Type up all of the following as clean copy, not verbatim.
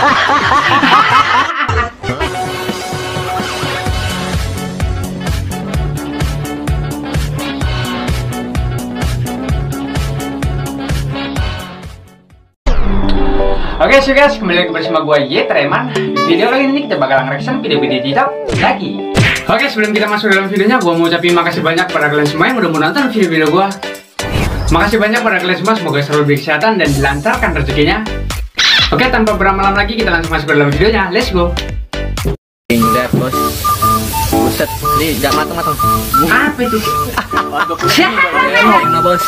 Oke, so guys, kembali lagi bersama gue Yetreman. Di video kali ini kita bakal reaction video-video digital lagi. Oke, sebelum kita masuk dalam videonya, gue mau ucapin makasih banyak pada kalian semua yang udah menonton video-video gue. Makasih banyak pada kalian semua, semoga selalu berkesehatan dan dilancarkan rezekinya. Oke, tanpa berlama-lama lagi, kita langsung masuk ke dalam videonya. Let's go. Indah bos. Buset, nih jangan matang-matang. Apa itu? Bos.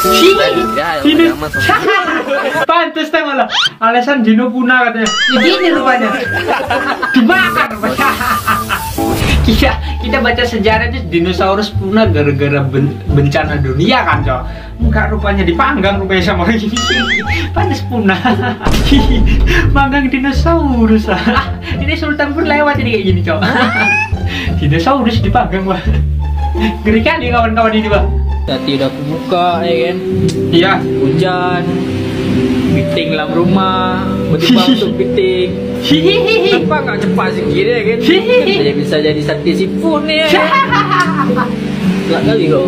Ini pantes teh malah alasan Dino punah katanya. Begini rupanya. Dibakar. Kita baca sejarah itu dinosaurus punah gara-gara bencana dunia kan, Cok. Enggak, rupanya dipanggang rupanya sama orang ini. Pantes punah. Manggang dinosaurus. Ini Sultan pun lewat ini kayak gini, Cok. Dinosaurus dipanggang, Pak. Ngeri kali kawan-kawan ini, Pak. Tadi udah buka ya kan. Iya. Hujan. Meeting dalam rumah, betul untuk meeting. Kenapa nggak cepat segini ya kan? Saya bisa jadi sakti sipun ya. Nggak kali kok.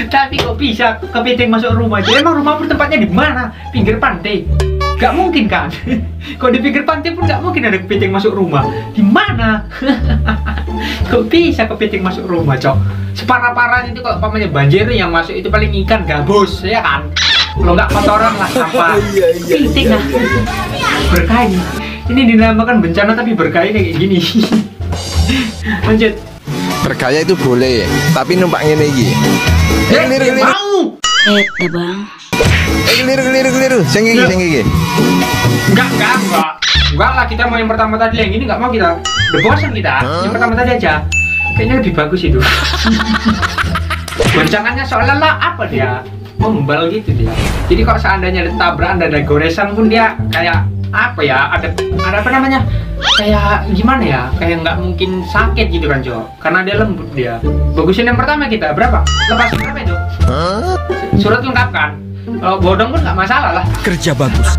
Tapi kok bisa kepiting masuk rumah? Jadi emang rumah pun tempatnya di mana? Pinggir pantai? Gak mungkin kan? Kok di pinggir pantai pun gak mungkin ada kepiting masuk rumah. Di mana? Kok bisa kepiting masuk rumah, Cok? Separah-parah itu kalau pamannya banjir yang masuk itu paling ikan gabus, ya kan? Kalau nggak kotoran lah sampah. Kepiting lah. Berkah ini. Ini dinamakan bencana tapi berkah kayak gini. Lanjut. Bergaya itu boleh, tapi numpaknya lagi. Keliru. Mau. Bang. Keliru. Senggi. Enggak lah, kita mau yang pertama tadi, yang ini nggak mau kita. Udah bosan kita. Yang pertama tadi aja. Kayaknya lebih bagus itu. Goncangannya seolah-olah apa dia? Membal gitu dia. Jadi kalau seandainya ada tabrakan, ada goresan pun dia kayak apa ya? Ada apa namanya? Kayak gimana ya? Kayak nggak mungkin sakit gitu kan, Jo? Karena dia lembut dia. Bagusin yang pertama kita berapa? Lepasin berapa itu? Surat lengkap kan? Kalau bodong pun nggak masalah lah. Kerja bagus.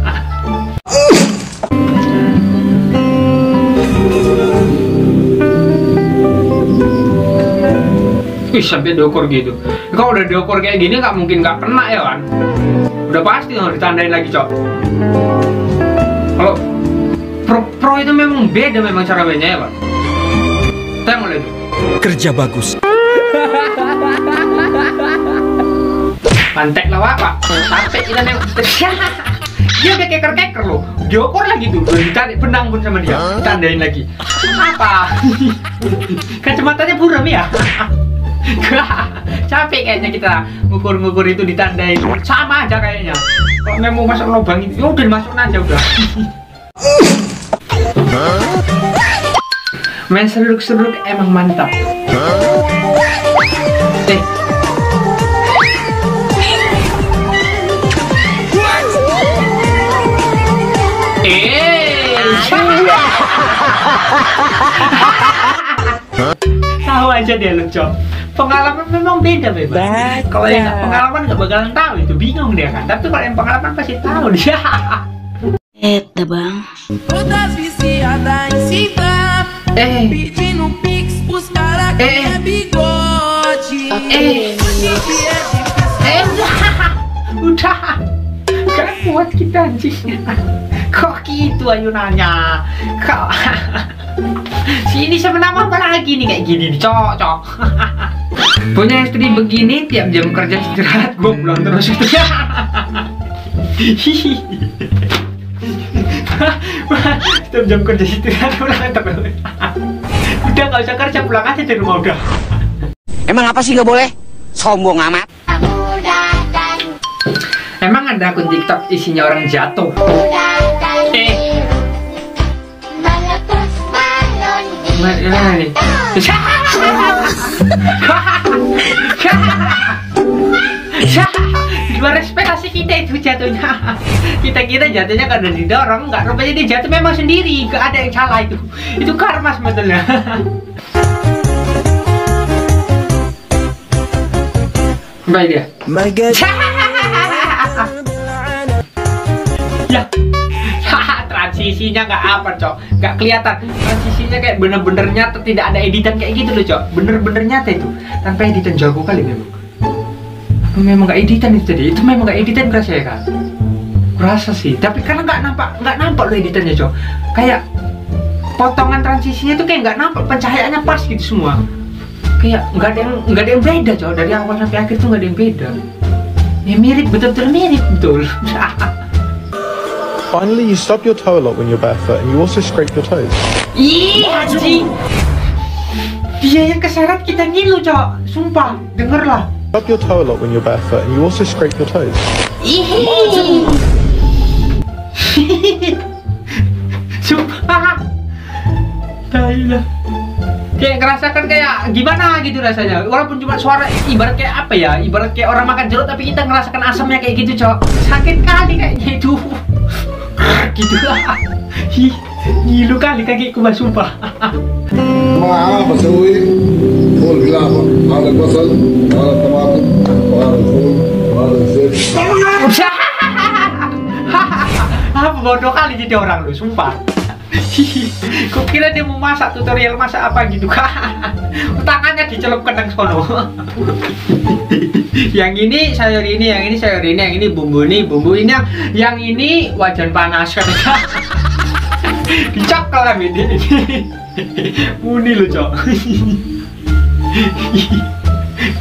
Wih, sampai diukur gitu. Kalau udah diukur kayak gini nggak mungkin nggak kena ya kan? Udah pasti harus ditandain lagi, Cok. Kalau pro itu memang beda memang cara mainnya ya, Pak. Tengok itu. Kerja bagus. Pantek lah, Pak. Sampai kita nengok. Dia udah keker loh. Diukur lagi tuh. Udah ditarik benang pun sama dia. Ditandain lagi. Apa? Kacamatanya buram ya? Capek kayaknya kita ngukur-ngukur itu ditandain. Sama aja kayaknya. Kalau memang masuk lubang itu, ya udah masukin aja udah. Main seruduk-seruduk emang mantap. Tahu aja dia lucu. Pengalaman memang beda bebas. Kalau yang nggak pengalaman nggak bakalan tahu itu, bingung dia kan. Tapi kalau yang pengalaman pasti tahu dia. Bang. Udah. Gak kuat kita anjing. Kok gitu ayunannya? Kok sini sebenarnya apa lagi nih kayak gini nih, Cok. Punya istri begini tiap jam kerja istirahat gue pulang terus itu. Tiap jam kerja istirahat pulang terus. Udah nggak usah kerja, pulang aja di rumah udah. Emang apa sih nggak boleh? Sombong amat. Emang ada akun TikTok isinya orang jatuh. Mana nih? Di luar ekspektasi kita itu jatuhnya. Kita kira jatuhnya karena didorong, nggak, rupanya dia jatuh memang sendiri. Gak ada yang salah itu. Itu karma sebetulnya. Baik dia. Ya, transisinya nggak apa, Cok, nggak kelihatan. Transisinya kayak bener-bener nyata, tidak ada editan kayak gitu loh, Cok. Bener-bener nyata itu, tanpa editan. Jago kali memang. Memang nggak editan itu tadi. Itu memang nggak editan kerasa ya kan? Kurasa sih. Tapi karena nggak nampak loh editannya, Cok. Kayak potongan transisinya tuh kayak nggak nampak, pencahayaannya pas gitu semua. Kayak nggak ada yang beda, Cok. Dari awal sampai akhir tuh nggak ada yang beda. Ya mirip, betul-betul mirip, betul. Finally, you stub your toe a lot when you're barefoot, and you also scrape your toes. Ih, anjing. Dia yang keseret, kita ngilu, Cok. Sumpah, dengerlah. Stub your toe a lot when you're barefoot, and you also scrape your toes. Ih. Sumpah. Tailah. Kayak ngerasakan kayak gimana gitu rasanya. Walaupun cuma suara, ibarat kayak apa ya? Ibarat kayak orang makan jeruk tapi kita ngerasakan asamnya kayak gitu, Cok. Sakit kali kayaknya itu. Gitu lah. Ngilu kali kakiku, Mas, sumpah. معاه بسوي فول بلعبة على البصل وعلى الطماطم وعلى الفول وعلى الزيت. Apa bodoh kali jadi orang lu, sumpah. Kok kira dia mau masak, tutorial masak apa gitu kan? Tangannya dicelupkan ke sono. Yang ini sayur ini, yang ini sayur ini, yang ini bumbu ini, yang ini wajan panas kan. Dicokol lah ini. Muni lu, Cok.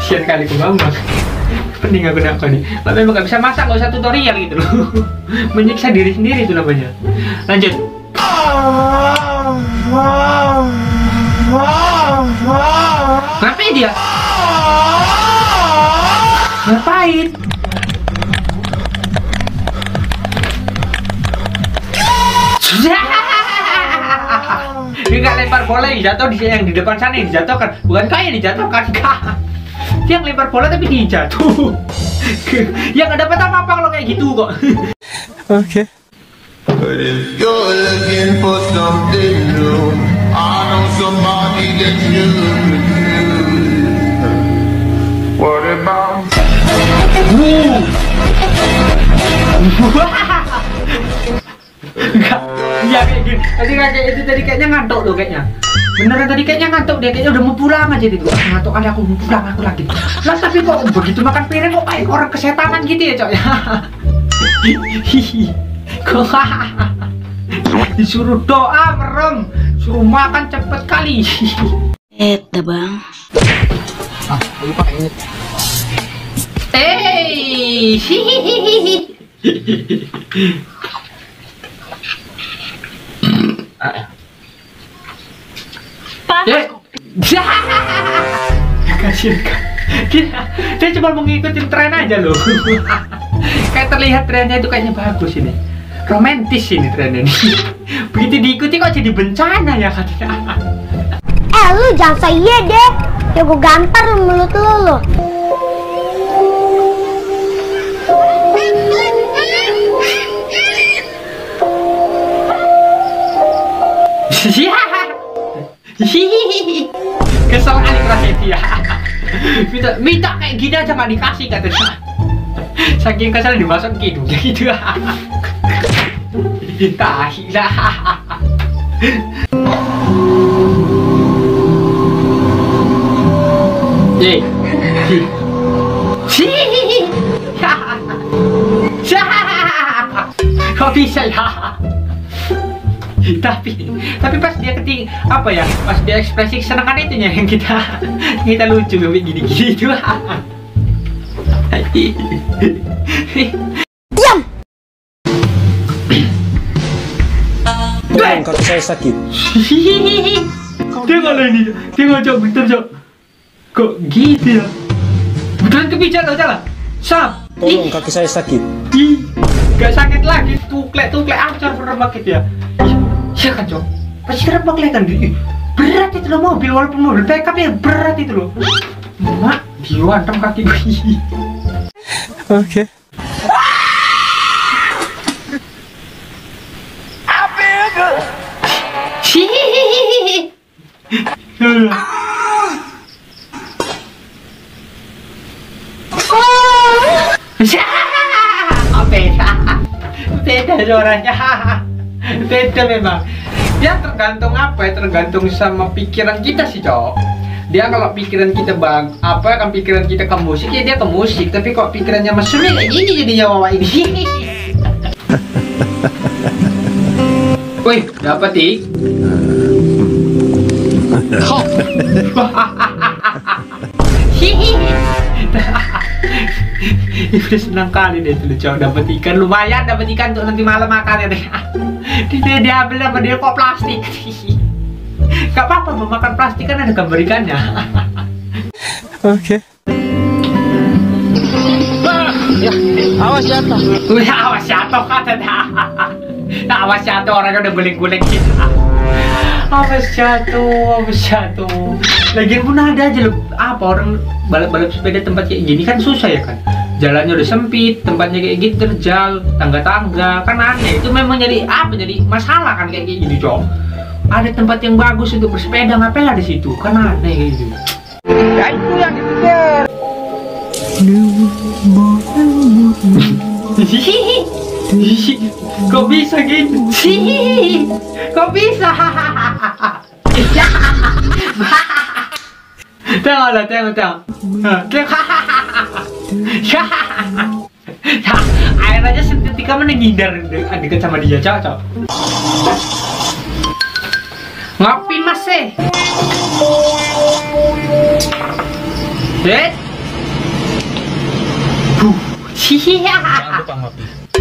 Sian kali ku bang. Pening aku nak nih. Tapi memang gak bisa masak, gak usah tutorial gitu loh. Menyiksa diri sendiri itu namanya. Lanjut. Ngapain dia? Ngapain? Dia nggak lempar bola yang jatuh yang di depan sana yang dijatuhkan, bukan kau yang dijatuhkan, Kak. Dia yang lempar bola tapi dia jatuh. Yang nggak dapat apa-apa kalau kayak gitu kok. Okay. But if you're looking for something new, I know somebody that you could use. What about? Enggak, iya kayak gini. Tadi kayaknya ngantuk loh kayaknya. Beneran tadi kayaknya ngantuk dia, kayaknya udah mau pulang aja gitu. Ngantuk kali aku mau pulang aku lagi. Lah tapi kok begitu makan piring kok kayak orang kesetanan gitu ya, Cok ya. Kok disuruh doa merem, suruh makan cepet kali. Dah bang. Ah, lupa ini. Kasian kan. Dia cuma mau ngikutin tren aja loh. Kayak terlihat trennya itu kayaknya bagus ini. Romantis ini trennya nih. Begitu diikuti kok jadi bencana ya katanya. Lu jangan saya deh. Ya gue gampar mulut lu. Kesel kali Prasetya ya. Minta kayak gini aja nggak dikasih katanya. Saking kesel dimasuk hidungnya gitu. Tahi lah. Kok bisa ya? Tapi pas dia apa ya, pas dia ekspresi kesenangan itunya yang kita lucu kayak gini-gini itu. Diam. Tolong kaki saya sakit. Tengok lah ini, tengok Cok, bentar Cok. Kok gitu ya? Beneran kepijat loh jalan. Sap. Tolong kaki saya sakit. Ih, gak sakit lagi, tuklek acar bener banget ya. Iya kan, Cok? Pasti kenapa kelihatan berat itu loh mobil, walaupun mobil backup ya berat itu loh. Mak, diwantam kaki gue. Okay. Beda suaranya. Beda memang. Dia tergantung apa ya? Tergantung sama pikiran kita sih, Cok. Dia kalau pikiran kita kan pikiran kita ke musik ya dia ke musik. Tapi kok pikirannya mesum kayak gini jadinya Wawa ini. Wih, dapat Ik. Udah senang kali deh tuh Cok, dapat ikan lumayan, dapat ikan untuk nanti malam makan ya deh. Dia ambil sama dia kok plastik. Gak apa-apa memakan plastik kan ada gambar ikannya. Okay. Awas jatuh. Wih, awas jatuh kata dah. Awas jatuh, orangnya udah guling-guling kita. Awas jatuh. Lagian pun ada aja loh, apa orang balap-balap sepeda tempat kayak gini kan susah ya kan. Jalannya udah sempit, tempatnya kayak gitu terjal, tangga-tangga, kan aneh. Itu memang jadi masalah kan kayak gini, Cok. Ada tempat yang bagus untuk bersepeda, ngapain ada di situ? Kan aneh kayak gitu. Ya itu yang dipikir. Kok bisa gitu? Kok bisa? Tengok. Air aja seketika menghindar dekat sama dia, Cok. Ngopi Mas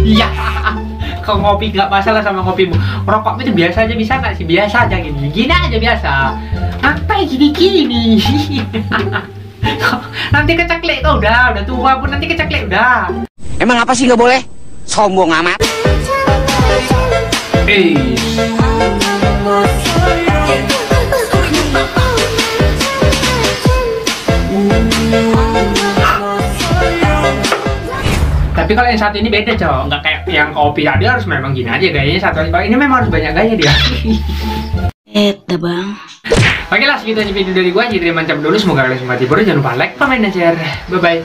Iya. Kalau ngopi nggak masalah sama ngopimu. Rokok itu biasa aja bisa nggak sih? Biasa aja gini aja biasa. Apa gini? Nanti keceklek kau udah tua pun nanti keceklek udah. Emang apa sih nggak boleh? Sombong amat. Tapi kalau yang satu ini beda, Cok. Nggak kayak yang kopi tadi harus memang gini aja gayanya satu. Ini memang harus banyak gaya dia. Bang. Oke lah, segitu aja video dari gua. Jadi macam dulu, semoga kalian semua terhibur. Jangan lupa like, comment, dan share. Bye bye.